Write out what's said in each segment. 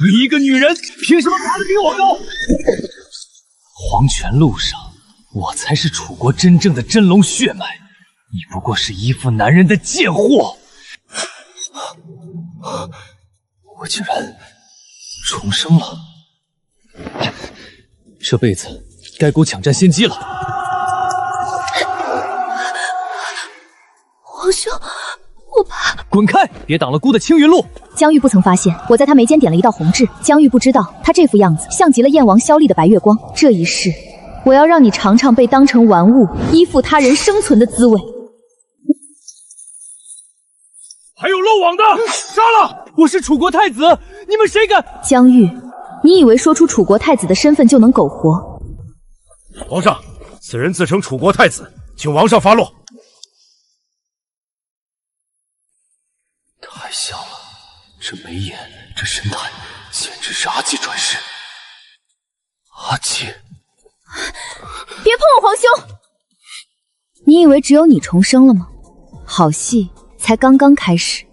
你一个女人，凭什么爬得比我高？黄泉路上，我才是楚国真正的真龙血脉，你不过是依附男人的贱货。我竟然重生了，这辈子该给我抢占先机了。皇兄，我怕。滚开！别挡了姑的青云路。江玉不曾发现我在他眉间点了一道红痣。江玉不知道，他这副样子像极了燕王萧厉的白月光。这一世，我要让你尝尝被当成玩物依附他人生存的滋味。还有漏网的，杀了！我是楚国太子，你们谁敢？江玉，你以为说出楚国太子的身份就能苟活？皇上，此人自称楚国太子，请王上发落。太像了，这眉眼，这神态，简直是阿纪转世。阿纪，别碰我，皇兄！你以为只有你重生了吗？好戏才刚刚开始。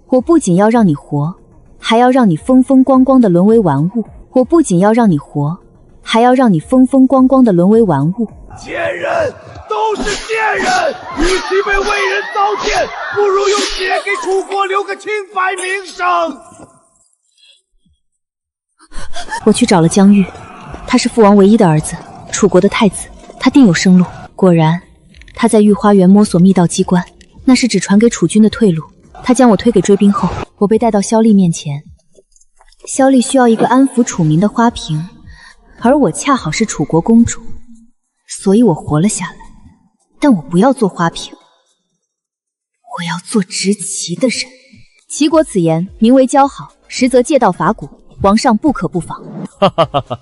我不仅要让你活，还要让你风风光光的沦为玩物。我不仅要让你活，还要让你风风光光的沦为玩物。贱人，都是贱人！与其被魏人糟践，不如用血给楚国留个清白名声。我去找了江玉，他是父王唯一的儿子，楚国的太子，他定有生路。果然，他在御花园摸索密道机关，那是只传给楚军的退路。他将我推给追兵后，我被带到萧厉面前。萧厉需要一个安抚楚民的花瓶，而我恰好是楚国公主，所以我活了下来。但我不要做花瓶，我要做执旗的人。齐国此言名为交好，实则借道伐古，皇上不可不防。哈哈哈哈！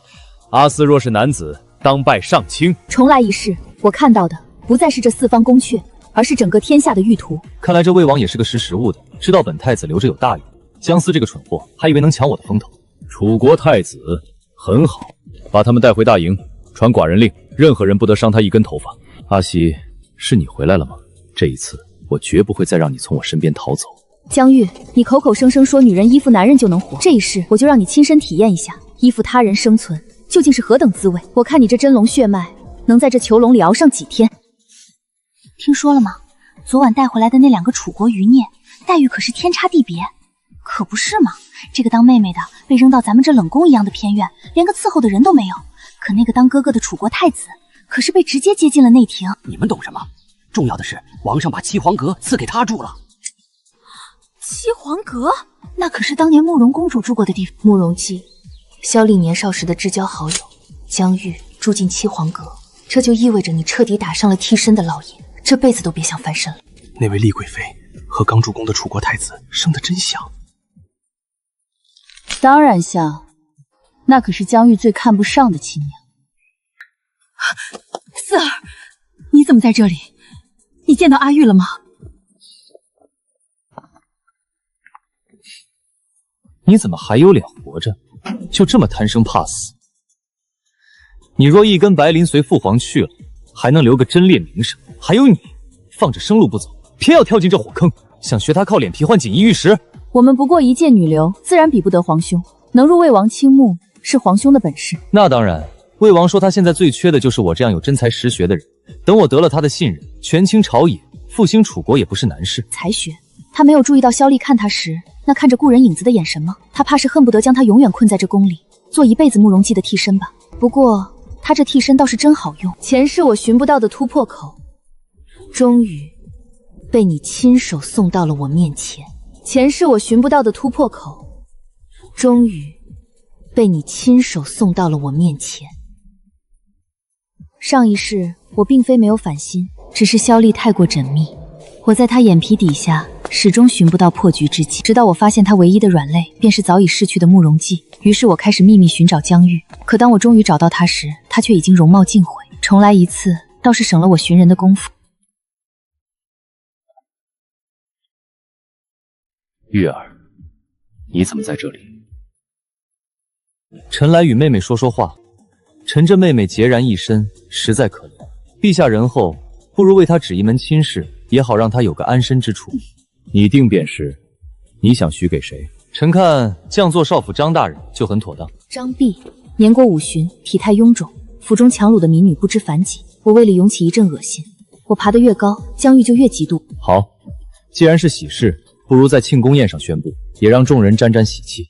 阿斯若是男子，当拜上卿。重来一世，我看到的不再是这四方宫阙，而是整个天下的玉图。看来这魏王也是个识时务的，知道本太子留着有大用。姜思这个蠢货，还以为能抢我的风头。楚国太子很好，把他们带回大营，传寡人令，任何人不得伤他一根头发。阿喜，是你回来了吗？这一次，我绝不会再让你从我身边逃走。江玉，你口口声声说女人依附男人就能活，这一世我就让你亲身体验一下依附他人生存究竟是何等滋味。我看你这真龙血脉能在这囚笼里熬上几天。听说了吗？昨晚带回来的那2个楚国余孽，待遇可是天差地别。可不是嘛，这个当妹妹的被扔到咱们这冷宫一样的偏院，连个伺候的人都没有。可那个当哥哥的楚国太子，可是被直接接进了内廷。你们懂什么？重要的是，王上把七皇阁赐给他住了。七皇阁，那可是当年慕容公主住过的地方。慕容姬，萧厉年少时的至交好友，江玉住进七皇阁，这就意味着你彻底打上了替身的烙印，这辈子都别想翻身了。那位厉贵妃和刚入宫的楚国太子生得真像。当然像，那可是江玉最看不上的亲娘。四儿，你怎么在这里？你见到阿玉了吗？你怎么还有脸活着？就这么贪生怕死？你若一根白绫随父皇去了，还能留个贞烈名声。还有你，放着生路不走，偏要跳进这火坑，想学他靠脸皮换锦衣玉食。我们不过一介女流，自然比不得皇兄。能入魏王倾慕，是皇兄的本事。那当然，魏王说他现在最缺的就是我这样有真才实学的人。等我得了他的信任，权倾朝野，复兴楚国也不是难事。才学？他没有注意到萧厉看他时那看着故人影子的眼神吗？他怕是恨不得将他永远困在这宫里，做一辈子慕容姬的替身吧。不过他这替身倒是真好用，前世我寻不到的突破口，终于被你亲手送到了我面前。前世我寻不到的突破口，终于被你亲手送到了我面前。上一世我并非没有反心，只是萧厉太过缜密，我在他眼皮底下始终寻不到破局之计。直到我发现他唯一的软肋便是早已逝去的慕容姬，于是我开始秘密寻找江玉。可当我终于找到他时，他却已经容貌尽毁。重来一次倒是省了我寻人的功夫。玉儿，你怎么在这里？臣来与妹妹说说话。臣这妹妹孑然一身，实在可怜。陛下仁厚，不如为她指一门亲事，也好让她有个安身之处。你定便是，你想许给谁？臣看降做少府张大人就很妥当。张弼年过50旬，体态臃肿，府中强掳的民女不知凡几，我胃里涌起一阵恶心。我爬得越高，江玉就越嫉妒。好，既然是喜事，不如在庆功宴上宣布，也让众人沾沾喜气。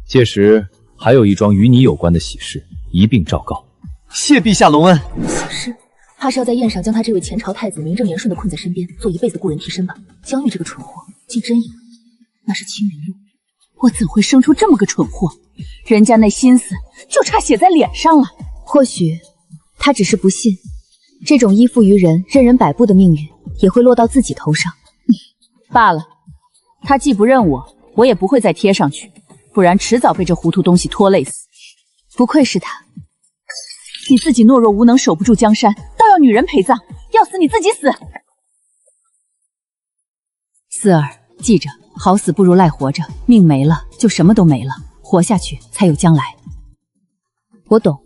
届时还有一桩与你有关的喜事，一并昭告。谢陛下隆恩。喜事，怕是要在宴上将他这位前朝太子名正言顺地困在身边，做一辈子的故人替身吧？江玉这个蠢货，竟真以为那是青云路？我怎会生出这么个蠢货？人家那心思就差写在脸上了。或许他只是不信，这种依附于人、任人摆布的命运也会落到自己头上。罢了，他既不认我，我也不会再贴上去，不然迟早被这糊涂东西拖累死。不愧是他，你自己懦弱无能，守不住江山，倒要女人陪葬，要死你自己死。四儿，记着，好死不如赖活着，命没了就什么都没了，活下去才有将来。我懂，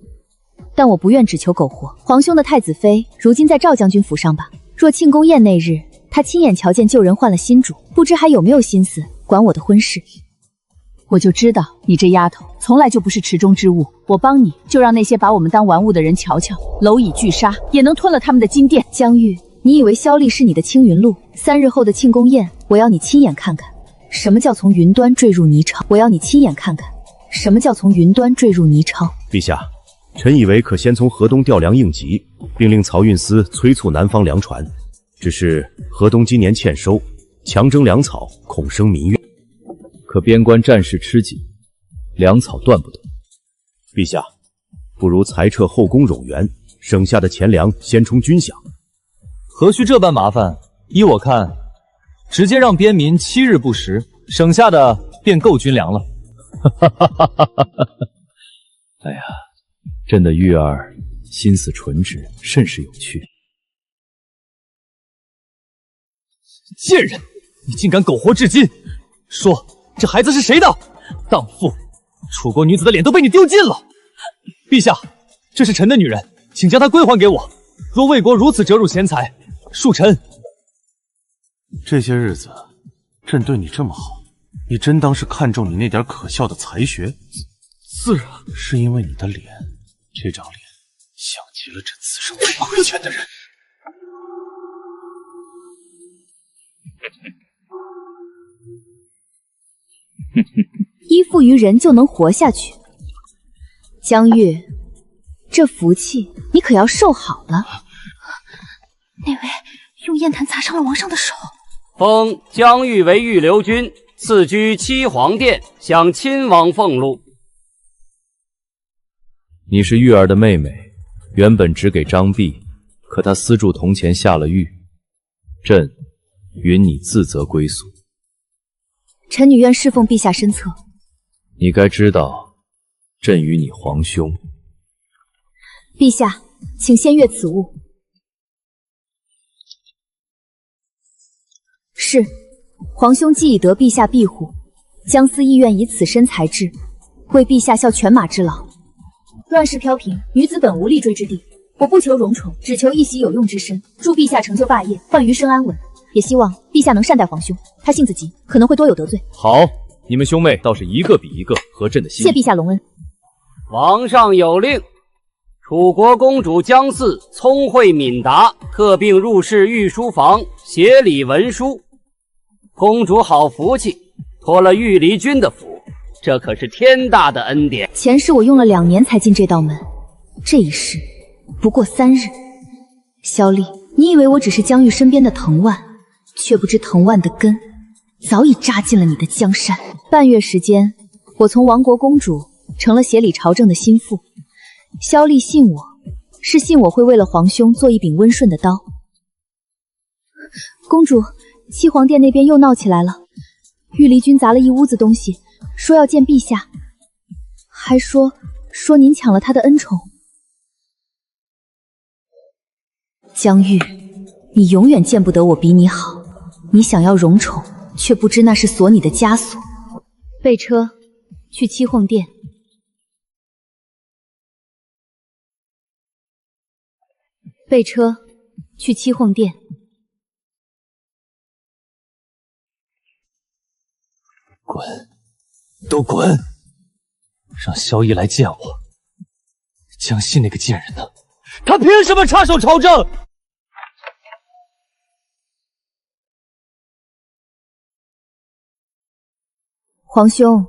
但我不愿只求苟活。皇兄的太子妃如今在赵将军府上吧？若庆功宴那日，他亲眼瞧见旧人换了新主，不知还有没有心思管我的婚事。我就知道你这丫头从来就不是池中之物，我帮你就让那些把我们当玩物的人瞧瞧，蝼蚁巨鲨也能吞了他们的金殿。江玉，你以为萧丽是你的青云路？3日后的庆功宴，我要你亲眼看看什么叫从云端坠入泥沼。我要你亲眼看看什么叫从云端坠入泥沼。陛下，臣以为可先从河东调粮应急，并令漕运司催促南方粮船。只是河东今年欠收，强征粮草，恐生民怨。可边关战事吃紧，粮草断不得。陛下，不如裁撤后宫冗员，省下的钱粮先充军饷。何须这般麻烦？依我看，直接让边民7日不食，省下的便够军粮了。哎呀，朕的玉儿心思纯直，甚是有趣。贱人，你竟敢苟活至今！说，这孩子是谁的？荡妇！楚国女子的脸都被你丢尽了。陛下，这是臣的女人，请将她归还给我。若魏国如此折辱贤才，恕臣。这些日子，朕对你这么好，你真当是看中你那点可笑的才学？是啊，是因为你的脸，这张脸像极了朕此生最亏欠的人。依附于人就能活下去，江玉，这福气你可要受好了。那位用砚坛砸伤了王上的手。封江玉为御留军，赐居七皇殿，享亲王俸禄。你是玉儿的妹妹，原本只给张弼，可他私铸铜钱下了狱，朕允你自责归宿。臣女愿侍奉陛下身侧。你该知道，朕与你皇兄。陛下，请先阅此物。是，皇兄既已得陛下庇护，将司意愿以此身材质，为陛下效犬马之劳。乱世飘萍，女子本无立锥之地。我不求荣宠，只求一袭有用之身，助陛下成就霸业，换余生安稳。也希望陛下能善待皇兄，他性子急，可能会多有得罪。好，你们兄妹倒是一个比一个合朕的心意。谢陛下隆恩。皇上有令，楚国公主姜嗣聪慧敏达，特并入室御书房协理文书。公主好福气，托了御离君的福，这可是天大的恩典。前世我用了2年才进这道门，这一世不过3日。萧丽，你以为我只是江玉身边的藤蔓，却不知藤蔓的根早已扎进了你的江山。半月时间，我从亡国公主成了协理朝政的心腹。萧丽信我，是信我会为了皇兄做一柄温顺的刀。公主，七皇殿那边又闹起来了，御离军砸了一屋子东西，说要见陛下，还说您抢了他的恩宠。江玉，你永远见不得我比你好。你想要荣宠，却不知那是锁你的枷锁。备车，去七凤殿。备车，去七凤殿。滚！都滚！让萧逸来见我。江西那个贱人呢？他凭什么插手朝政？皇兄，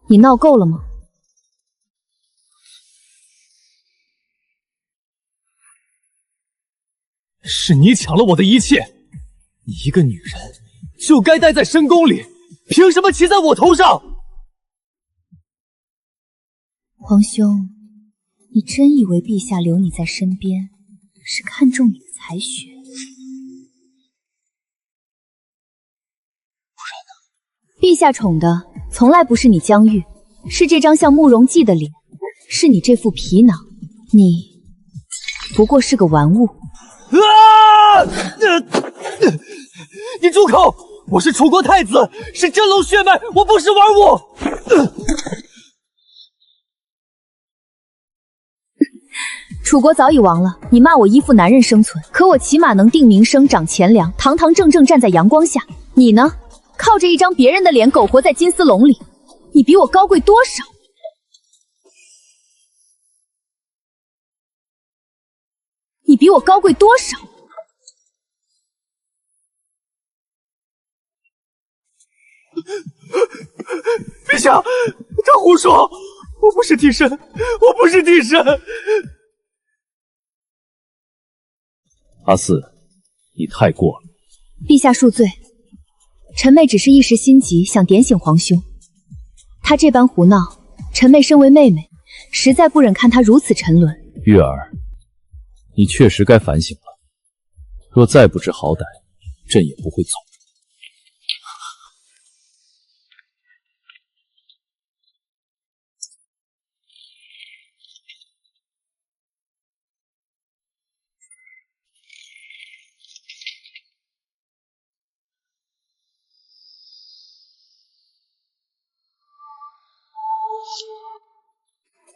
你闹够了吗？是你抢了我的一切，你一个女人就该待在深宫里，凭什么骑在我头上？皇兄，你真以为陛下留你在身边是看中你的才学？不然呢？陛下宠的从来不是你江玉，是这张像慕容记的脸，是你这副皮囊，你不过是个玩物。你住口！我是楚国太子，是真龙血脉，我不是玩物。楚国早已亡了，你骂我依附男人生存，可我起码能定名声、掌钱粮，堂堂正正站在阳光下。你呢？靠着一张别人的脸苟活在金丝笼里，你比我高贵多少？你比我高贵多少？陛下，他胡说！我不是替身，我不是替身。阿四，你太过了。陛下恕罪，臣妹只是一时心急，想点醒皇兄。他这般胡闹，臣妹身为妹妹，实在不忍看他如此沉沦。玉儿，你确实该反省了。若再不知好歹，朕也不会纵容。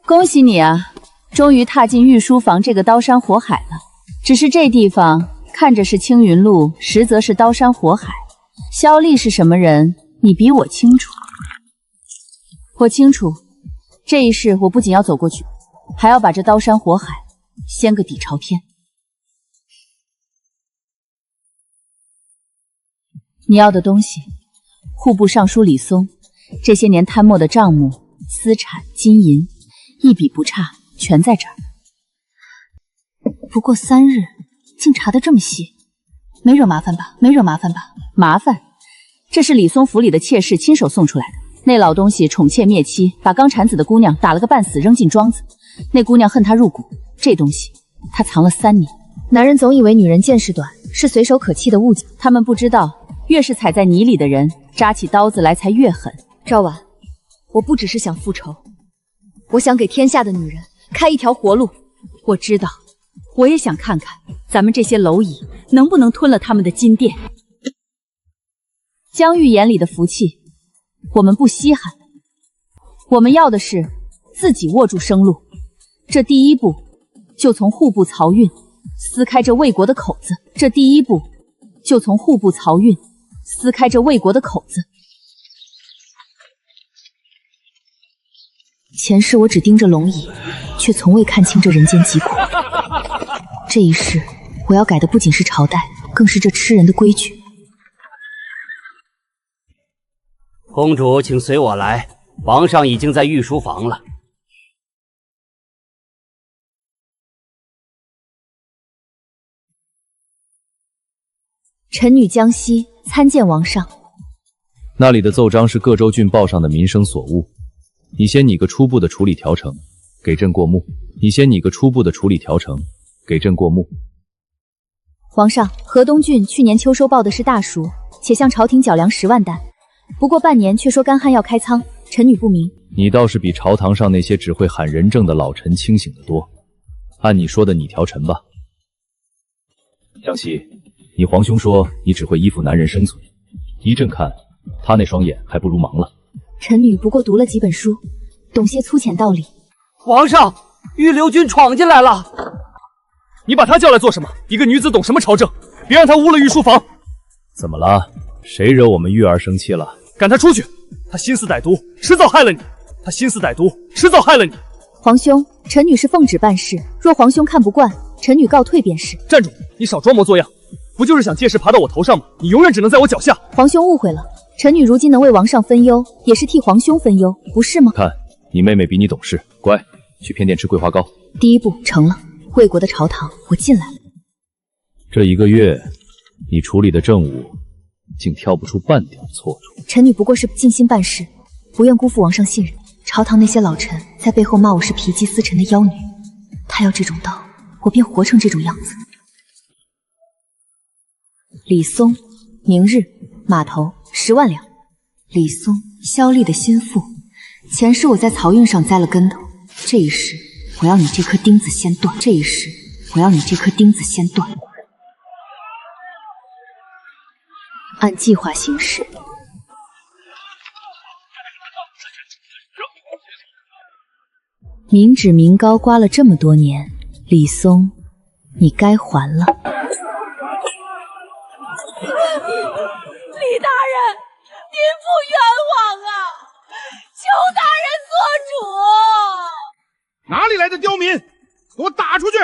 恭喜你啊，终于踏进御书房这个刀山火海了。只是这地方看着是青云路，实则是刀山火海。萧丽是什么人，你比我清楚。我清楚，这一世我不仅要走过去，还要把这刀山火海掀个底朝天。你要的东西，户部尚书李松这些年贪墨的账目、私产、金银，一笔不差，全在这儿。不过3日，竟查得这么细，没惹麻烦吧？没惹麻烦吧？麻烦？这是李松府里的妾室亲手送出来的。那老东西宠妾灭妻，把刚产子的姑娘打了个半死，扔进庄子。那姑娘恨他入骨，这东西他藏了3年。男人总以为女人见识短，是随手可弃的物件，他们不知道，越是踩在泥里的人，扎起刀子来才越狠。赵婉，我不只是想复仇，我想给天下的女人开一条活路。我知道，我也想看看咱们这些蝼蚁能不能吞了他们的金殿。江玉眼里的福气，我们不稀罕，我们要的是自己握住生路。这第一步，就从户部漕运撕开这魏国的口子。这第一步，就从户部漕运撕开这魏国的口子。前世我只盯着龙椅，却从未看清这人间疾苦。这一世，我要改的不仅是朝代，更是这吃人的规矩。公主，请随我来，皇上已经在御书房了。臣女江西参见王上。那里的奏章是各州郡报上的民生所务，你先拟个初步的处理条程，给朕过目。你先拟个初步的处理条程，给朕过目。皇上，河东郡去年秋收报的是大熟，且向朝廷缴粮10万担，不过半年却说干旱要开仓，臣女不明。你倒是比朝堂上那些只会喊仁政的老臣清醒得多。按你说的拟条陈吧。江西，你皇兄说你只会依附男人生存，依朕看，他那双眼还不如盲了。臣女不过读了几本书，懂些粗浅道理。皇上，御刘军闯进来了！你把他叫来做什么？一个女子懂什么朝政？别让她污了御书房！怎么了？谁惹我们玉儿生气了？赶他出去！他心思歹毒，迟早害了你。他心思歹毒，迟早害了你。皇兄，臣女是奉旨办事，若皇兄看不惯，臣女告退便是。站住！你少装模作样，不就是想借势爬到我头上吗？你永远只能在我脚下。皇兄误会了，臣女如今能为王上分忧，也是替皇兄分忧，不是吗？看你妹妹比你懂事，乖，去偏殿吃桂花糕。第一步成了，魏国的朝堂我进来了。这1个月，你处理的政务竟挑不出半点错处。臣女不过是尽心办事，不愿辜负王上信任。朝堂那些老臣在背后骂我是皮姬司臣的妖女，他要这种刀，我便活成这种样子。李松，明日码头10万两。李松，萧丽的心腹，前世我在漕运上栽了跟头，这一世我要你这颗钉子先断，这一世我要你这颗钉子先断。按计划行事。民脂民膏刮了这么多年，李松，你该还了。李大人，您不冤枉啊！求大人做主！哪里来的刁民，给我打出去！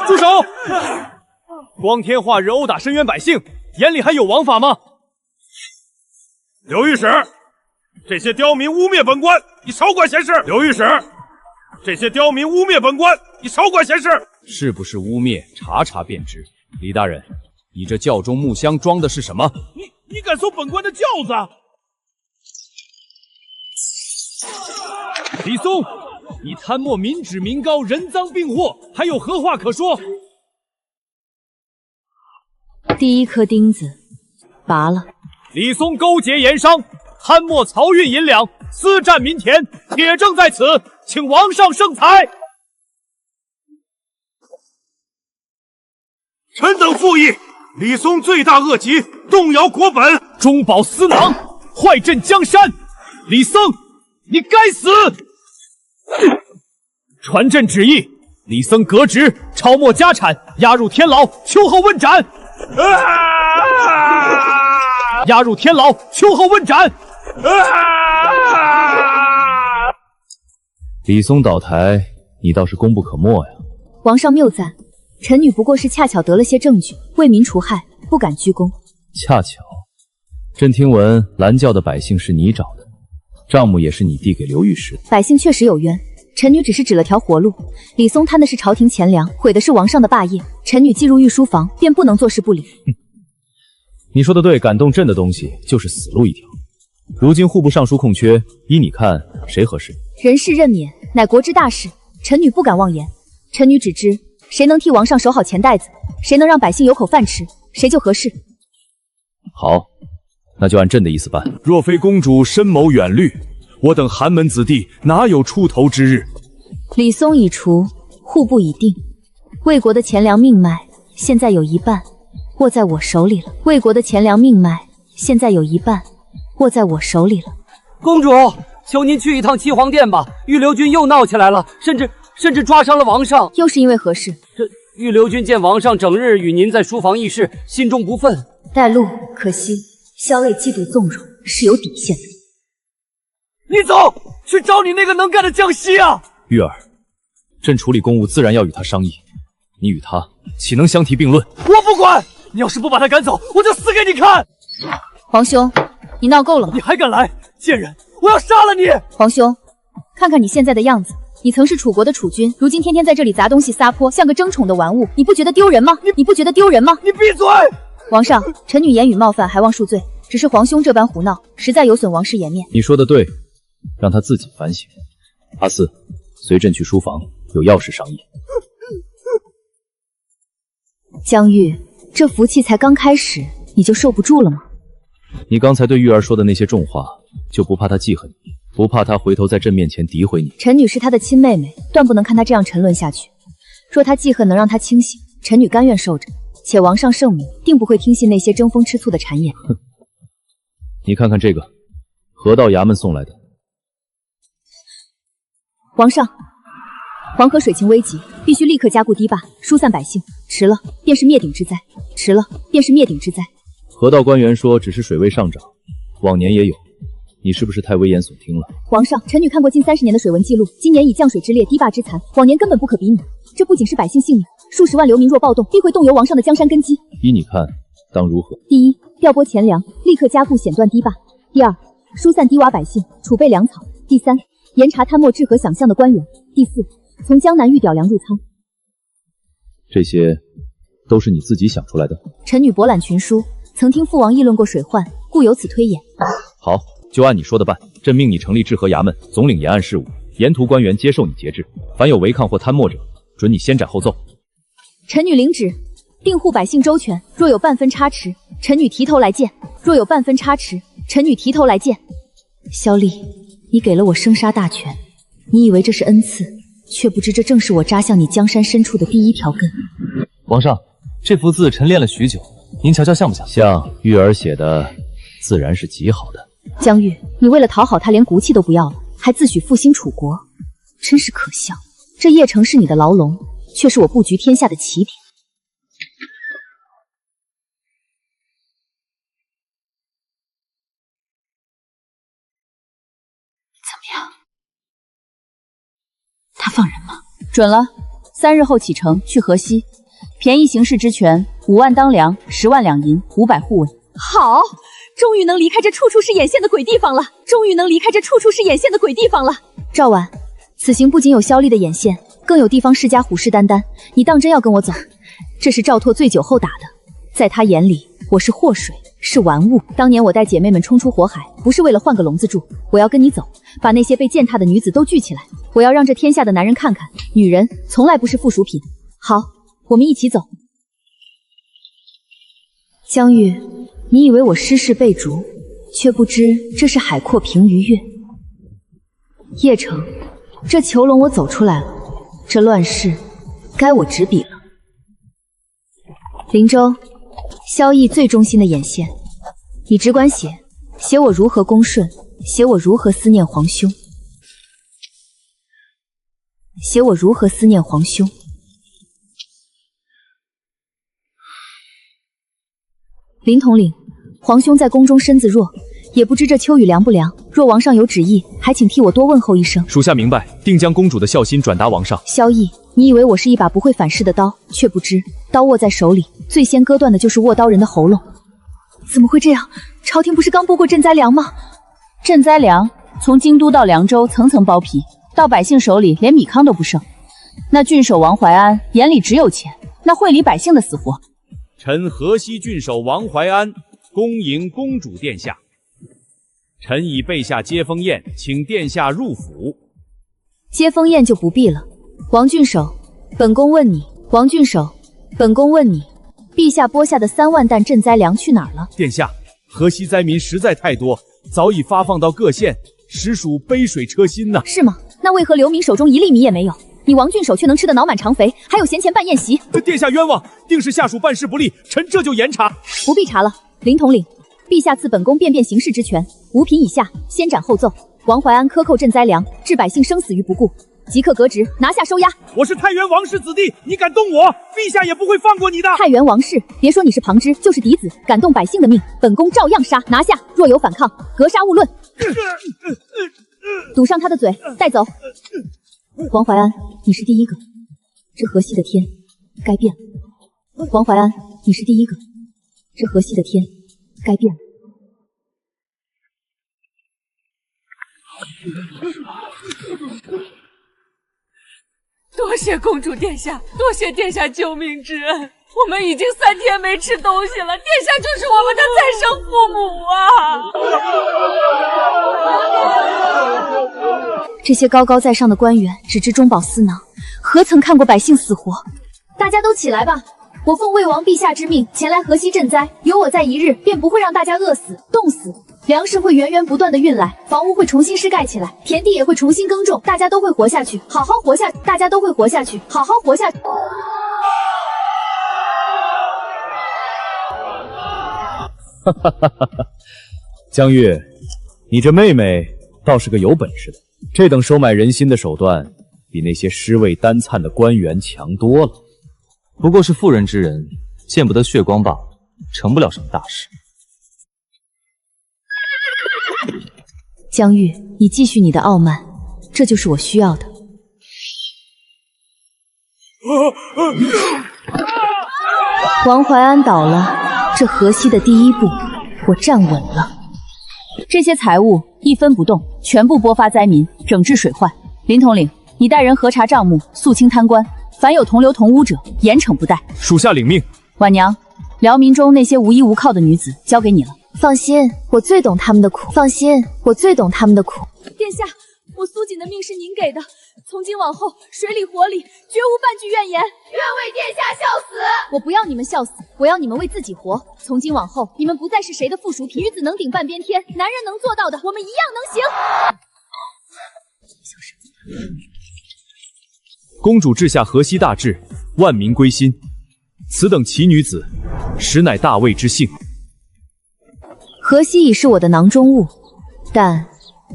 住手！光天化日殴打深渊百姓，眼里还有王法吗？刘御史，这些刁民污蔑本官，你少管闲事！刘御史，这些刁民污蔑本官，你少管闲事！是不是污蔑，查查便知。李大人，你这轿中木箱装的是什么？你敢搜本官的轿子？李松，你贪墨民脂民膏，人赃并获，还有何话可说？第一颗钉子拔了。李松勾结盐商，贪墨漕运银两，私占民田，铁证在此，请王上圣裁。臣等复议，李松罪大恶极，动摇国本，中饱私囊，坏朕江山。李僧，你该死！传朕旨意，李僧革职，抄没家产，押入天牢，秋后问斩。押入天牢，秋后问斩。李松倒台，你倒是功不可没呀。王上谬赞，臣女不过是恰巧得了些证据，为民除害，不敢居功。恰巧，朕听闻蓝教的百姓是你找的，账目也是你递给刘御史的。百姓确实有冤，臣女只是指了条活路。李松贪的是朝廷钱粮，毁的是王上的霸业，臣女进入御书房便不能坐视不理。你说的对，感动朕的东西就是死路一条。如今户部尚书空缺，依你看谁合适？人事任免乃国之大事，臣女不敢妄言。臣女只知谁能替王上守好钱袋子，谁能让百姓有口饭吃，谁就合适。好，那就按朕的意思办。若非公主深谋远虑，我等寒门子弟哪有出头之日？李松已除，户部已定，魏国的钱粮命脉现在有一半握在我手里了。魏国的钱粮命脉现在有一半握在我手里了。公主，求您去一趟七皇殿吧，御刘军又闹起来了，甚至抓伤了王上。又是因为何事？这御刘军见王上整日与您在书房议事，心中不忿。带路，可惜萧卫嫉妒纵容是有底线的。你走，去找你那个能干的江西啊！玉儿，朕处理公务自然要与他商议，你与他岂能相提并论？我不管，你要是不把他赶走，我就死给你看！皇兄，你闹够了吗？你还敢来，贱人！我要杀了你！皇兄，看看你现在的样子，你曾是楚国的储君，如今天天在这里砸东西撒泼，像个争宠的玩物，你不觉得丢人吗？你不觉得丢人吗？你闭嘴！王上，臣女言语冒犯，还望恕罪。只是皇兄这般胡闹，实在有损王室颜面。你说的对，让他自己反省。阿四，随朕去书房，有要事商议。江玉，这福气才刚开始，你就受不住了吗？你刚才对玉儿说的那些重话，就不怕她记恨你，不怕她回头在朕面前诋毁你？臣女是她的亲妹妹，断不能看她这样沉沦下去。若她记恨能让她清醒，臣女甘愿受着。且王上圣明，定不会听信那些争风吃醋的谗言。哼，你看看这个，河道衙门送来的。皇上，黄河水情危急，必须立刻加固堤坝，疏散百姓。迟了便是灭顶之灾，迟了便是灭顶之灾。河道官员说只是水位上涨，往年也有，你是不是太危言耸听了？皇上，臣女看过近30年的水文记录，今年以降水之烈，堤坝之残，往年根本不可比拟。这不仅是百姓性命，数十万流民若暴动，必会动摇王上的江山根基。依你看，当如何？第一，调拨钱粮，立刻加固险断堤坝；第二，疏散低洼百姓，储备粮草；第三，严查贪墨治河想象的官员；第四，从江南预调粮入仓。这些都是你自己想出来的？臣女博览群书，曾听父王议论过水患，故有此推演。好，就按你说的办。朕命你成立治河衙门，总领沿岸事务，沿途官员接受你节制，凡有违抗或贪墨者，准你先斩后奏。臣女领旨，定护百姓周全，若有半分差池，臣女提头来见；若有半分差池，臣女提头来见。萧丽，你给了我生杀大权，你以为这是恩赐，却不知这正是我扎向你江山深处的第一条根。皇上，这幅字臣练了许久，您瞧瞧像不像？像，玉儿写的自然是极好的。江玉，你为了讨好他，连骨气都不要了，还自诩复兴楚国，真是可笑。这邺城是你的牢笼，却是我布局天下的起点。怎么样？他放人吗？准了，3日后启程去河西，便宜行事之权，5万当粮，10万两银，500护卫。好，终于能离开这处处是眼线的鬼地方了！终于能离开这处处是眼线的鬼地方了！赵婉，此行不仅有萧丽的眼线，更有地方世家虎视眈眈，你当真要跟我走？这是赵拓醉酒后打的，在他眼里，我是祸水，是玩物。当年我带姐妹们冲出火海，不是为了换个笼子住，我要跟你走，把那些被践踏的女子都聚起来，我要让这天下的男人看看，女人从来不是附属品。好，我们一起走。江玉，你以为我失势被逐，却不知这是海阔凭鱼跃。邺城，这囚笼我走出来了，这乱世该我执笔了。林州，萧逸最忠心的眼线，你只管写，写我如何恭顺，写我如何思念皇兄，写我如何思念皇兄。林统领，皇兄在宫中身子弱，也不知这秋雨凉不凉。若王上有旨意，还请替我多问候一声。属下明白，定将公主的孝心转达王上。萧逸，你以为我是一把不会反噬的刀，却不知刀握在手里，最先割断的就是握刀人的喉咙。怎么会这样？朝廷不是刚拨过赈灾粮吗？赈灾粮从京都到凉州层层包皮，到百姓手里连米糠都不剩。那郡守王怀安眼里只有钱，那会理百姓的死活。臣河西郡守王怀安恭迎公主殿下。臣已备下接风宴，请殿下入府。接风宴就不必了。王郡守，本宫问你，王郡守，本宫问你，陛下拨下的3万担赈灾粮去哪儿了？殿下，河西灾民实在太多，早已发放到各县，实属杯水车薪呐。是吗？那为何流民手中1粒米也没有？你王郡守却能吃得脑满肠肥，还有闲钱办宴席？殿下冤枉，定是下属办事不力，臣这就严查。不必查了，林统领，陛下赐本宫便行事之权，5品以下先斩后奏。王怀安克扣赈灾粮，置百姓生死于不顾，即刻革职，拿下收押。我是太原王氏子弟，你敢动我，陛下也不会放过你的。太原王氏，别说你是旁支，就是嫡子，敢动百姓的命，本宫照样杀。拿下，若有反抗，格杀勿论。堵上他的嘴，带走。王怀安，你是第一个，这河西的天该变了。王怀安，你是第一个，这河西的天该变了。多谢公主殿下，多谢殿下救命之恩。我们已经3天没吃东西了，殿下就是我们的再生父母啊！这些高高在上的官员只知中饱私囊，何曾看过百姓死活？大家都起来吧！我奉魏王陛下之命前来河西赈灾，有我在1日，便不会让大家饿死、冻死。粮食会源源不断的运来，房屋会重新施盖起来，田地也会重新耕种，大家都会活下去，好好活下去，大家都会活下去，好好活下去。哈哈哈哈哈！江玉，你这妹妹倒是个有本事的，这等收买人心的手段，比那些尸位单灿的官员强多了。不过是妇人之仁，见不得血光罢了，成不了什么大事。江玉，你继续你的傲慢，这就是我需要的。王怀安倒了，这河西的第一步我站稳了。这些财物一分不动，全部拨发灾民，整治水患。林统领，你带人核查账目，肃清贪官，凡有同流同污者，严惩不贷。属下领命。婉娘，辽民中那些无依无靠的女子交给你了。放心，我最懂他们的苦。放心，我最懂他们的苦。殿下，我苏锦的命是您给的，从今往后水里火里绝无半句怨言。愿为殿下笑死！我不要你们笑死，我要你们为自己活。从今往后，你们不再是谁的附属品。女子能顶半边天，男人能做到的，我们一样能行。公主治下河西大治，万民归心。此等奇女子，实乃大魏之幸。河西已是我的囊中物，但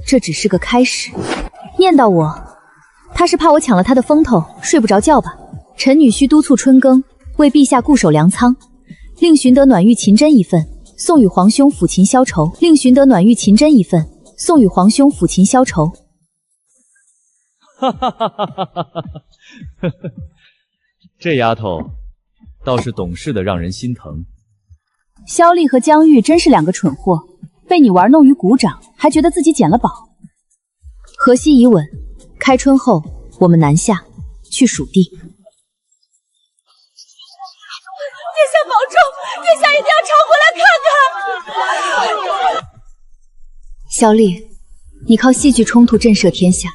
这只是个开始。念叨我，他是怕我抢了他的风头，睡不着觉吧？臣女须督促春耕，为陛下固守粮仓，令寻得暖玉秦针一份，送与皇兄抚琴消愁。令寻得暖玉秦针一份，送与皇兄抚琴消愁。哈哈哈哈哈哈！这丫头倒是懂事的让人心疼。萧丽和江玉真是两个蠢货，被你玩弄于股掌，还觉得自己捡了宝。河西已稳，开春后我们南下去蜀地。殿下保重，殿下一定要常回来看看。萧丽，你靠戏剧冲突震慑天下，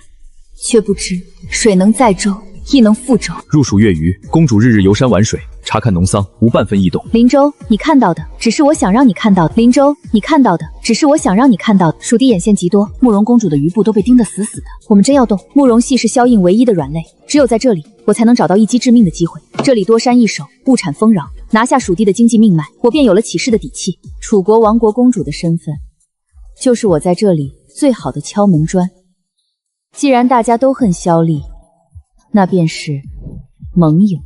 却不知水能载舟，亦能覆舟。入蜀月余，公主日日游山玩水，查看农桑，无半分异动。林州，你看到的只是我想让你看到的。林州，你看到的只是我想让你看到的。蜀地眼线极多，慕容公主的余部都被盯得死死的。我们真要动，慕容系是萧映唯一的软肋，只有在这里，我才能找到一击致命的机会。这里多山易守，物产丰饶，拿下蜀地的经济命脉，我便有了起事的底气。楚国亡国公主的身份，就是我在这里最好的敲门砖。既然大家都恨萧丽，那便是盟友。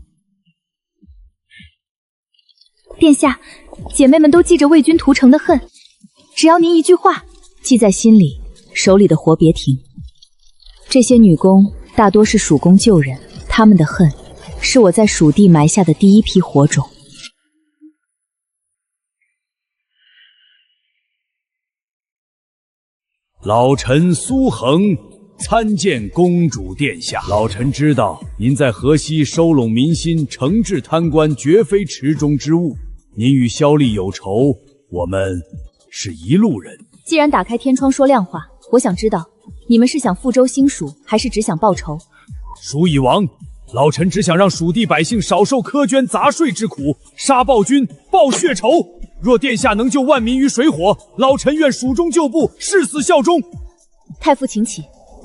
殿下，姐妹们都记着为君屠城的恨，只要您一句话，记在心里，手里的活别停。这些女工大多是蜀公旧人，她们的恨是我在蜀地埋下的第一批火种。老臣苏恒参见公主殿下。老臣知道您在河西收拢民心，惩治贪官，绝非池中之物。您与萧丽有仇，我们是一路人。既然打开天窗说亮话，我想知道你们是想复州兴蜀，还是只想报仇？蜀已亡，老臣只想让蜀地百姓少受苛捐杂税之苦，杀暴君，报血仇。若殿下能救万民于水火，老臣愿蜀中旧部，誓死效忠。太傅请起，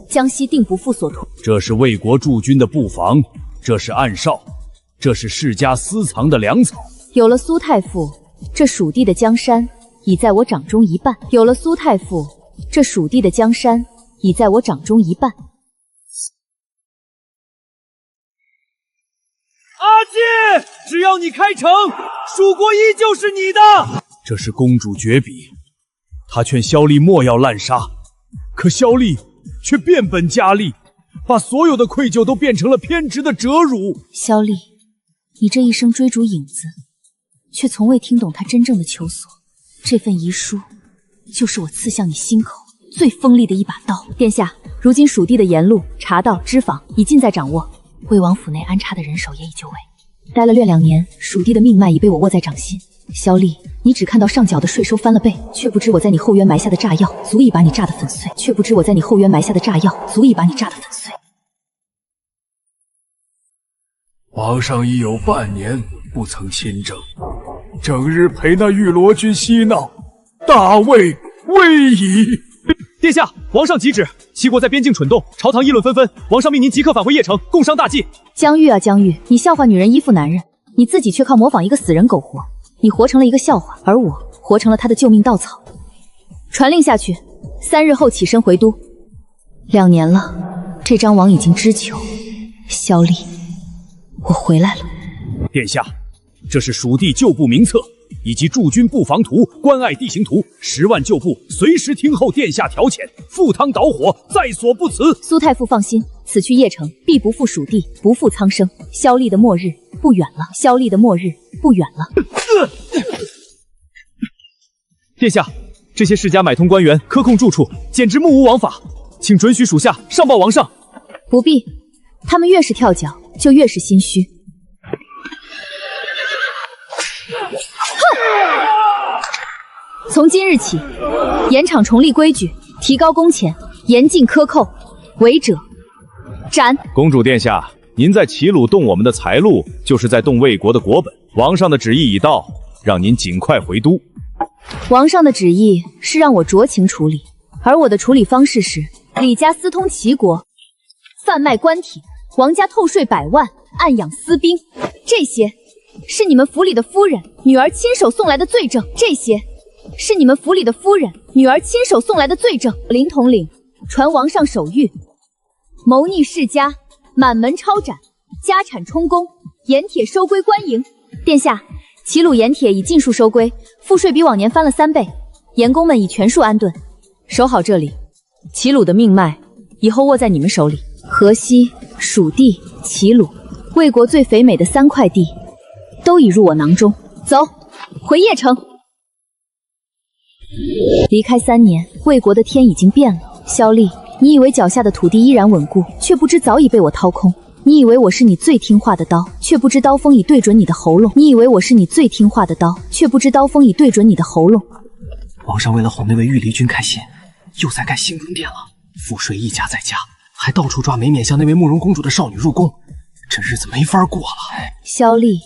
江西定不负所图。这是为国驻军的布防，这是暗哨，这是世家私藏的粮草。有了苏太傅，这蜀地的江山已在我掌中一半。有了苏太傅，这蜀地的江山已在我掌中一半。阿姐，只要你开城，蜀国依旧是你的。这是公主绝笔，她劝萧丽莫要滥杀，可萧丽却变本加厉，把所有的愧疚都变成了偏执的折辱。萧丽，你这一生追逐影子，却从未听懂他真正的求索。这份遗书，就是我刺向你心口最锋利的一把刀。殿下，如今蜀地的盐路、茶道、织坊已尽在掌握，魏王府内安插的人手也已就位。待了略2年，蜀地的命脉已被我握在掌心。萧丽，你只看到上缴的税收翻了倍，却不知我在你后渊埋下的炸药足以把你炸得粉碎。却不知我在你后渊埋下的炸药足以把你炸得粉碎。皇上已有半年不曾亲政，整日陪那玉罗军嬉闹，大魏危矣！殿下，皇上急旨，齐国在边境蠢动，朝堂议论纷纷，皇上命您即刻返回邺城，共商大计。江玉啊江玉，你笑话女人依附男人，你自己却靠模仿一个死人苟活，你活成了一个笑话，而我活成了他的救命稻草。传令下去，3日后起身回都。2年了，这张网已经织球。萧丽，我回来了。殿下，这是蜀地旧部名册，以及驻军布防图、关隘地形图，10万旧部随时听候殿下调遣，赴汤蹈火，在所不辞。苏太傅放心，此去邺城，必不负蜀地，不负苍生。萧厉的末日不远了，萧厉的末日不远了。殿下，这些世家买通官员，克控住处，简直目无王法，请准许属下上报王上。不必，他们越是跳脚，就越是心虚。从今日起，盐场重立规矩，提高工钱，严禁克扣，违者斩。公主殿下，您在齐鲁动我们的财路，就是在动魏国的国本。王上的旨意已到，让您尽快回都。王上的旨意是让我酌情处理，而我的处理方式是：李家私通齐国，贩卖官体，王家透税100万，暗养私兵，这些是你们府里的夫人、女儿亲手送来的罪证。这些是你们府里的夫人、女儿亲手送来的罪证。林统领传王上手谕，谋逆世家，满门抄斩，家产充公，盐铁收归官营。殿下，齐鲁盐铁已尽数收归，赋税比往年翻了3倍，盐工们已全数安顿。守好这里，齐鲁的命脉以后握在你们手里。河西、蜀地、齐鲁，魏国最肥美的3块地，都已入我囊中。走，回邺城。离开3年，魏国的天已经变了。萧厉，你以为脚下的土地依然稳固，却不知早已被我掏空。你以为我是你最听话的刀，却不知刀锋已对准你的喉咙。你以为我是你最听话的刀，却不知刀锋已对准你的喉咙。王上为了哄那位御离君开心，又在盖新宫殿了，赋税一家再加，还到处抓没面向那位慕容公主的少女入宫，这日子没法过了。萧厉，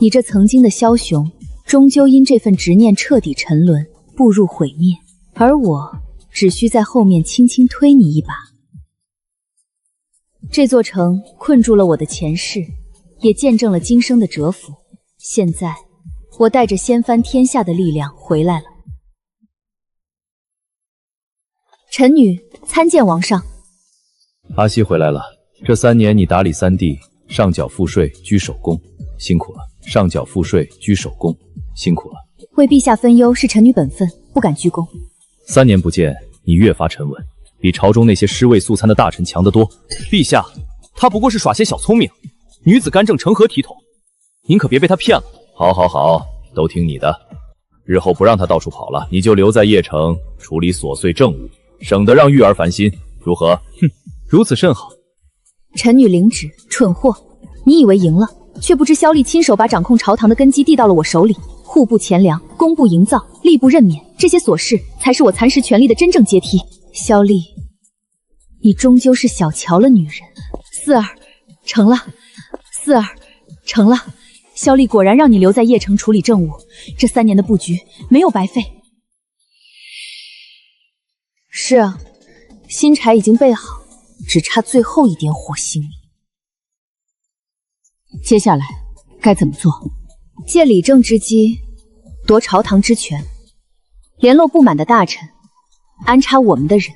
你这曾经的枭雄，终究因这份执念彻底沉沦，步入毁灭，而我只需在后面轻轻推你一把。这座城困住了我的前世，也见证了今生的蛰伏。现在，我带着掀翻天下的力量回来了。臣女参见王上。阿西回来了，这3年你打理3地，上缴赋税，居首功，辛苦了。上缴赋税，居首功，辛苦了。为陛下分忧是臣女本分，不敢居功。3年不见，你越发沉稳，比朝中那些尸位素餐的大臣强得多。陛下，他不过是耍些小聪明，女子干政成何体统？您可别被他骗了。好，好，好，都听你的。日后不让他到处跑了，你就留在邺城处理琐碎政务，省得让玉儿烦心，如何？哼，如此甚好。臣女领旨。蠢货，你以为赢了，却不知萧厉亲手把掌控朝堂的根基递到了我手里。户部钱粮，工部营造，吏部任免，这些琐事才是我蚕食权力的真正阶梯。萧厉，你终究是小瞧了女人。四儿，成了。四儿，成了。萧厉果然让你留在邺城处理政务，这3年的布局没有白费。是啊，新柴已经备好，只差最后一点火星了。接下来该怎么做？借理政之机，夺朝堂之权，联络不满的大臣，安插我们的人，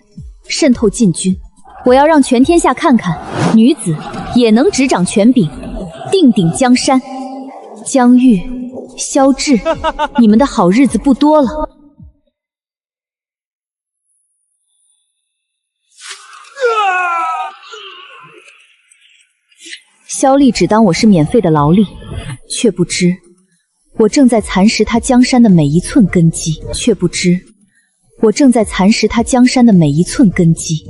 渗透禁军。我要让全天下看看，女子也能执掌权柄，定鼎江山。江玉、萧志，你们的好日子不多了。萧厉只当我是免费的劳力，却不知我正在蚕食他江山的每一寸根基，却不知我正在蚕食他江山的每一寸根基。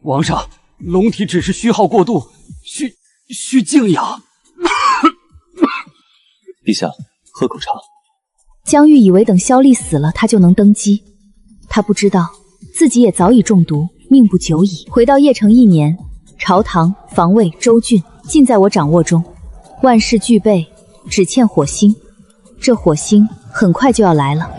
王上，龙体只是虚耗过度，需静养。陛下，喝口茶。江玉以为等萧厉死了，他就能登基，他不知道自己也早已中毒，命不久矣。回到邺城1年，朝堂、防卫、州郡尽在我掌握中，万事俱备，只欠火星。这火星很快就要来了。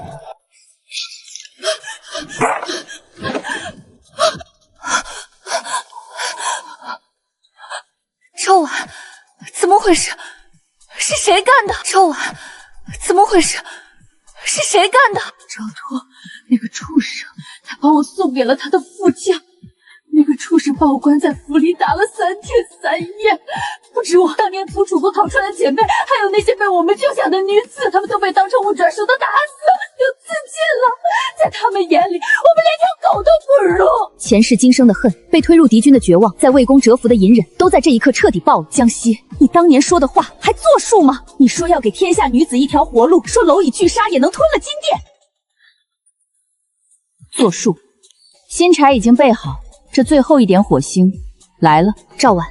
周婉，怎么回事？是谁干的？周婉，怎么回事？是谁干的？赵托，那个畜生，他把我送给了他的副将。那个畜生把我关在府里打了3天3夜，不止我，当年从楚国逃出来的姐妹，还有那些被我们救下的女子，她们都被当成物转手的打死，又自尽了。在他们眼里，我们连条狗都不如。前世今生的恨，被推入敌军的绝望，在魏公蛰伏的隐忍，都在这一刻彻底爆了。江西，你当年说的话还作数吗？你说要给天下女子一条活路，说蝼蚁拒杀也能吞了金殿，作数。新柴已经备好，这最后一点火星来了。赵婉，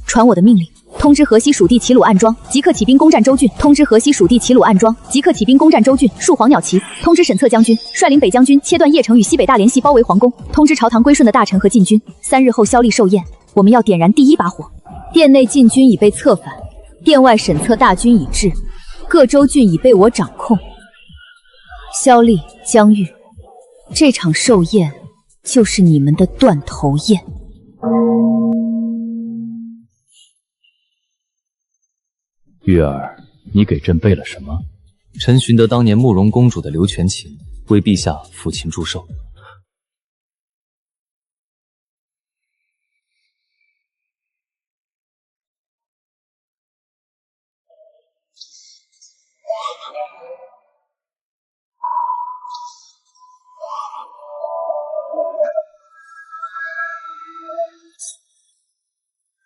传我的命令，通知河西属地齐鲁暗庄，即刻起兵攻占州郡。通知河西属地齐鲁暗庄，即刻起兵攻占州郡。树黄鸟旗。通知沈策将军率领北将军切断邺城与西北大联系，包围皇宫。通知朝堂归顺的大臣和禁军，3日后萧厉寿宴，我们要点燃第一把火。殿内禁军已被策反，殿外沈策大军已至，各州郡已被我掌控。萧厉、江玉，这场寿宴就是你们的断头宴。玉儿，你给朕备了什么？臣寻得当年慕容公主的刘全琴，为陛下抚琴祝寿。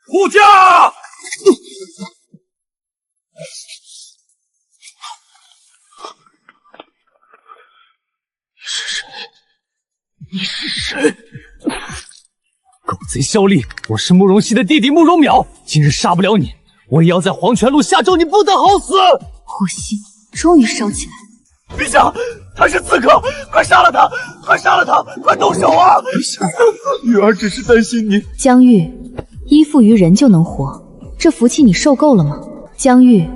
护驾！你是谁？狗贼萧厉，我是慕容熙的弟弟慕容淼，今日杀不了你，我也要在黄泉路下咒你不得好死！火星终于烧起来了。陛下，他是刺客，快杀了他！快杀了他！快动手啊！陛下，玉儿只是担心你。江玉，依附于人就能活，这福气你受够了吗？江玉，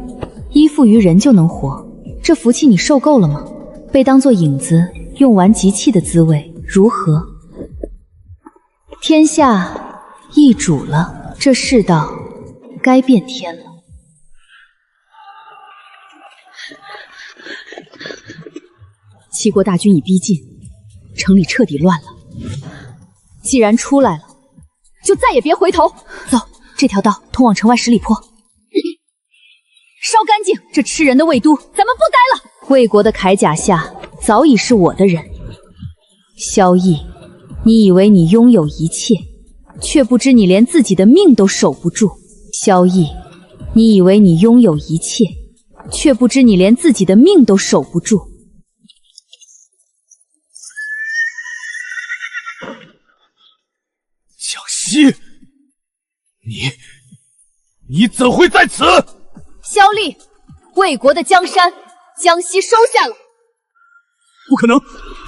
依附于人就能活，这福气你受够了吗？被当作影子用完即弃的滋味如何？天下易主了，这世道该变天了。齐国大军已逼近，城里彻底乱了。既然出来了，就再也别回头。走，这条道通往城外10里坡。烧干净这吃人的魏都，咱们不待了。魏国的铠甲下早已是我的人。萧逸，你以为你拥有一切，却不知你连自己的命都守不住。萧逸，你以为你拥有一切，却不知你连自己的命都守不住。江西，你怎会在此？萧厉，魏国的江山，江西收下了。不可能，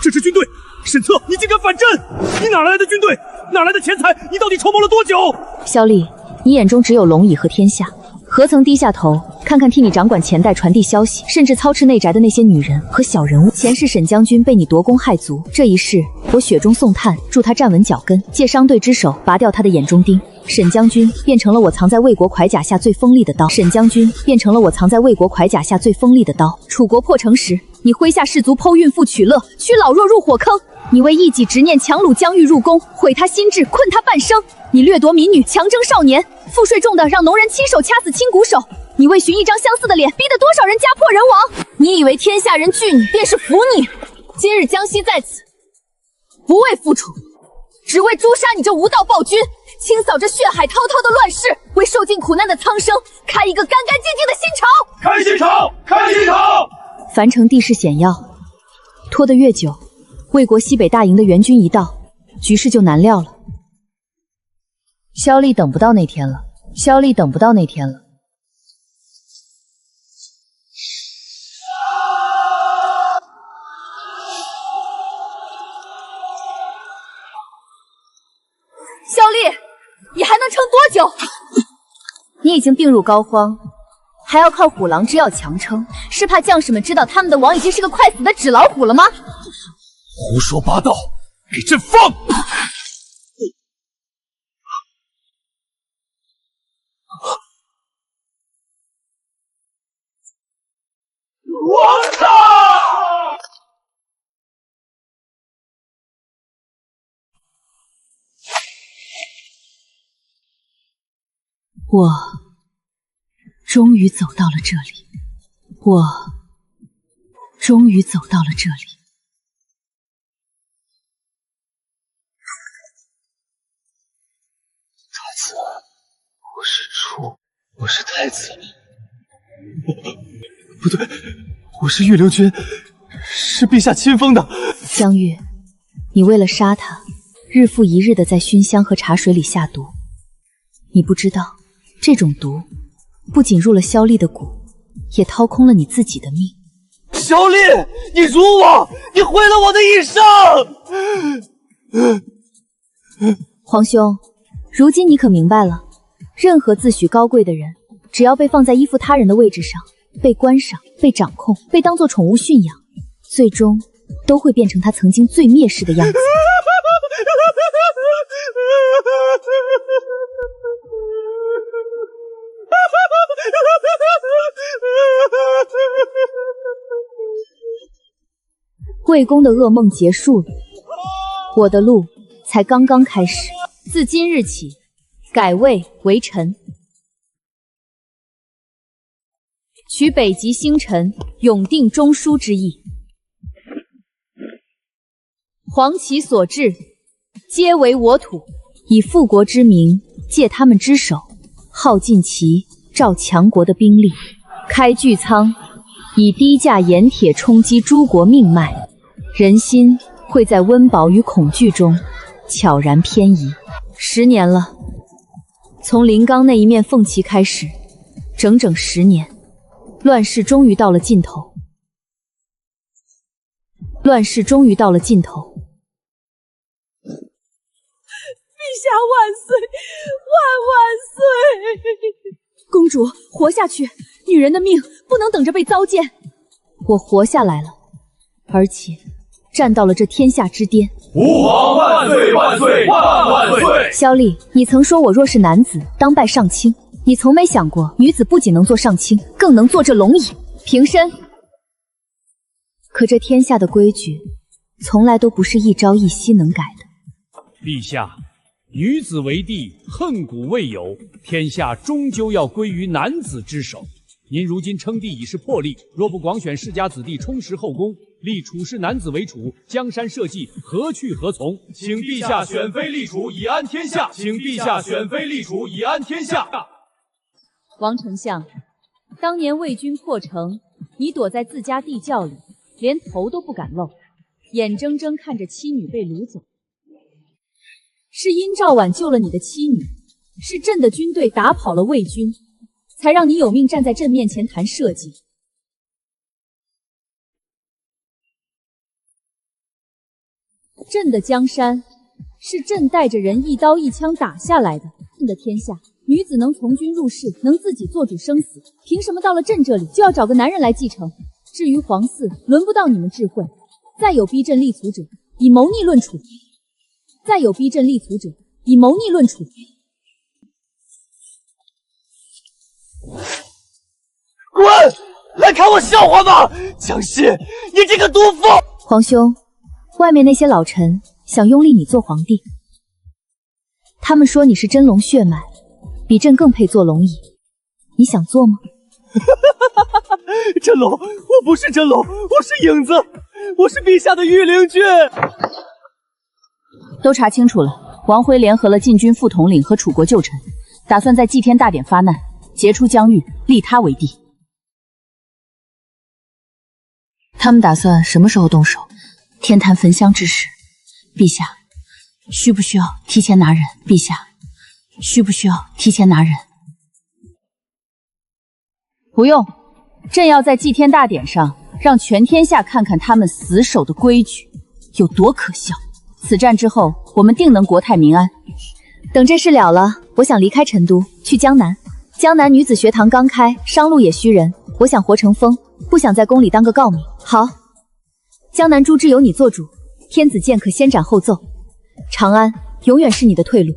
这支军队，沈策，你竟敢反朕！你哪来的军队？哪来的钱财？你到底筹谋了多久？萧厉，你眼中只有龙椅和天下，何曾低下头看看替你掌管前代传递消息，甚至操持内宅的那些女人和小人物？前世沈将军被你夺宫害族，这一世我雪中送炭，助他站稳脚跟，借商队之手拔掉他的眼中钉。沈将军变成了我藏在魏国铠甲下最锋利的刀。沈将军变成了我藏在魏国铠甲下最锋利的刀。楚国破城时，你麾下士卒剖孕妇取乐，驱老弱入火坑。你为一己执念强掳疆域入宫，毁他心智，困他半生。你掠夺民女，强征少年，赋税重的让农人亲手掐死亲骨手。你为寻一张相似的脸，逼得多少人家破人亡。你以为天下人惧你便是服你？今日江西在此，不为复楚，只为诛杀你这无道暴君，清扫这血海滔滔的乱世，为受尽苦难的苍生开一个干干净净的新朝。开新朝，开新朝！樊城地势险要，拖得越久，魏国西北大营的援军一到，局势就难料了。萧厉等不到那天了，萧厉等不到那天了。萧厉，你还能撑多久？你已经病入膏肓，还要靠虎狼之药强撑，是怕将士们知道他们的王已经是个快死的纸老虎了吗？胡说八道，给朕放！王上！我终于走到了这里，我终于走到了这里。太子，我是猪，我是太子。不对，我是御灵君，是陛下亲封的。江玉，你为了杀他，日复一日的在熏香和茶水里下毒。你不知道，这种毒不仅入了萧丽的骨，也掏空了你自己的命。萧丽，你辱我，你毁了我的一生。皇兄，如今你可明白了，任何自诩高贵的人，只要被放在依附他人的位置上，被观赏、被掌控、被当作宠物驯养，最终都会变成他曾经最蔑视的样子。魏公的噩梦结束了，我的路才刚刚开始。自今日起，改魏为陈，取北极星辰，永定中枢之意。黄旗所至，皆为我土。以复国之名，借他们之手，耗尽齐赵强国的兵力，开巨仓，以低价盐铁冲击诸国命脉。人心会在温饱与恐惧中悄然偏移。10年了，从临冈那一面凤旗开始，整整10年，乱世终于到了尽头。乱世终于到了尽头。陛下万岁，万岁！公主，活下去！女人的命不能等着被糟践。我活下来了，而且站到了这天下之巅。吾皇万岁万岁万岁！萧丽，你曾说我若是男子，当拜上卿。你从没想过，女子不仅能做上卿，更能坐这龙椅。平身。可这天下的规矩，从来都不是一朝一夕能改的。陛下，女子为帝，恨古未有，天下终究要归于男子之手。您如今称帝已是破例，若不广选世家子弟充实后宫，立处世男子为主，江山社稷何去何从？请陛下选妃立储，以安天下。请陛下选妃立储，以安天下。王丞相，当年魏军破城，你躲在自家地窖里，连头都不敢露，眼睁睁看着妻女被掳走。是殷赵挽救了你的妻女，是朕的军队打跑了魏军，才让你有命站在朕面前谈社稷。朕的江山是朕带着人一刀一枪打下来的。朕的天下，女子能从军入仕，能自己做主生死，凭什么到了朕这里就要找个男人来继承？至于皇嗣，轮不到你们智慧。再有逼朕立储者，以谋逆论处；再有逼朕立储者，以谋逆论处。滚！来看我笑话吗？江西，你这个毒妇！皇兄，外面那些老臣想拥立你做皇帝，他们说你是真龙血脉，比朕更配做龙椅，你想做吗？真龙，我不是真龙，我是影子，我是陛下的御灵君。都查清楚了，王辉联合了禁军副统领和楚国旧臣，打算在祭天大典发难，杰出疆域，立他为帝。他们打算什么时候动手？天坛焚香之时。陛下，需不需要提前拿人？陛下，需不需要提前拿人？不用，朕要在祭天大典上让全天下看看他们死守的规矩有多可笑。此战之后，我们定能国泰民安。等这事了了，我想离开成都，去江南。江南女子学堂刚开，商路也需人，我想活成风，不想在宫里当个诰命。好，江南诸之由你做主，天子剑可先斩后奏，长安永远是你的退路。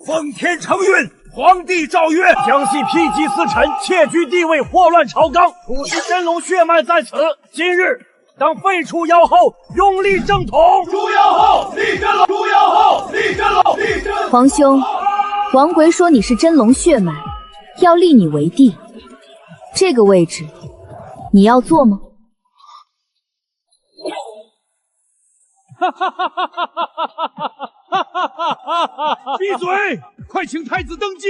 奉天承运，皇帝诏曰：江西披棘私臣窃据帝位，祸乱朝纲，处是真龙血脉在此。今日当废除妖后，拥立正统。诛妖后，立真龙！诛妖后，立真龙！立真龙！皇兄，王贵说你是真龙血脉，要立你为帝。这个位置，你要坐吗？哈哈哈哈哈哈！闭嘴！快请太子登基！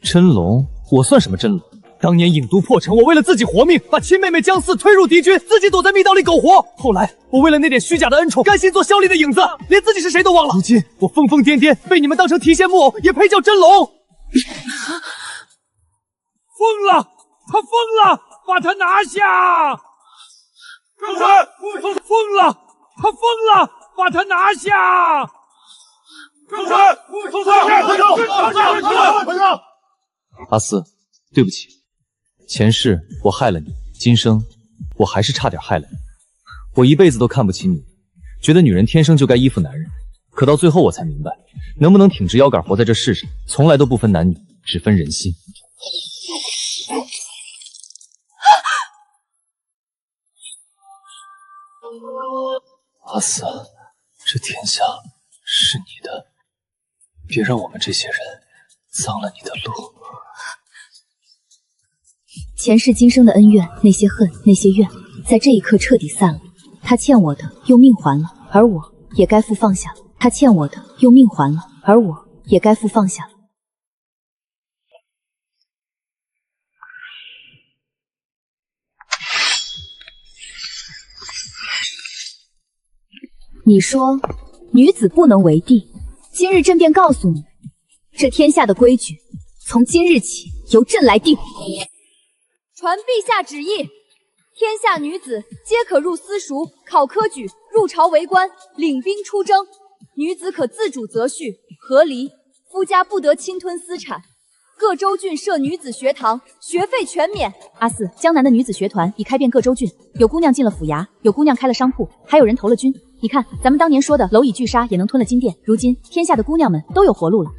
真龙？我算什么真龙？当年引毒破城，我为了自己活命，把亲妹妹江四推入敌军，自己躲在密道里苟活。后来，我为了那点虚假的恩宠，甘心做萧丽的影子，连自己是谁都忘了。如今，我疯疯癫癫，被你们当成提线木偶，也配叫真龙？疯了！他疯了！把他拿下！正臣，疯了！他疯了！把他拿下！正臣，阿四，对不起，前世我害了你，今生我还是差点害了你。我一辈子都看不起女人，觉得女人天生就该依附男人，可到最后我才明白，能不能挺直腰杆活在这世上，从来都不分男女，只分人心。阿四，这天下是你的，别让我们这些人脏了你的路。前世今生的恩怨，那些恨，那些怨，在这一刻彻底散了。他欠我的，用命还了，而我也该付放下了。他欠我的，用命还了，而我也该付放下了。你说女子不能为帝，今日朕便告诉你，这天下的规矩，从今日起由朕来定。传陛下旨意，天下女子皆可入私塾、考科举、入朝为官、领兵出征。女子可自主择婿、和离，夫家不得侵吞私产。各州郡设女子学堂，学费全免。阿四，江南的女子学团已开遍各州郡，有姑娘进了府衙，有姑娘开了商铺，还有人投了军。你看，咱们当年说的蝼蚁拒杀也能吞了金殿，如今天下的姑娘们都有活路了。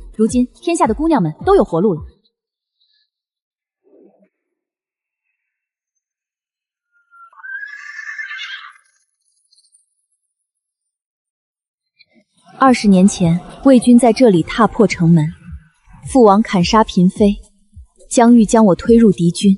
20年前，魏军在这里踏破城门，父王砍杀嫔妃，江玉将我推入敌军，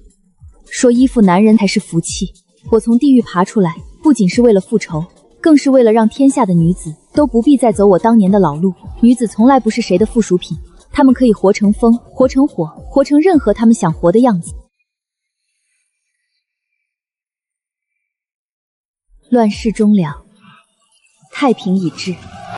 说依附男人才是福气。我从地狱爬出来，不仅是为了复仇，更是为了让天下的女子都不必再走我当年的老路。女子从来不是谁的附属品，她们可以活成风，活成火，活成任何她们想活的样子。乱世终了，太平已至。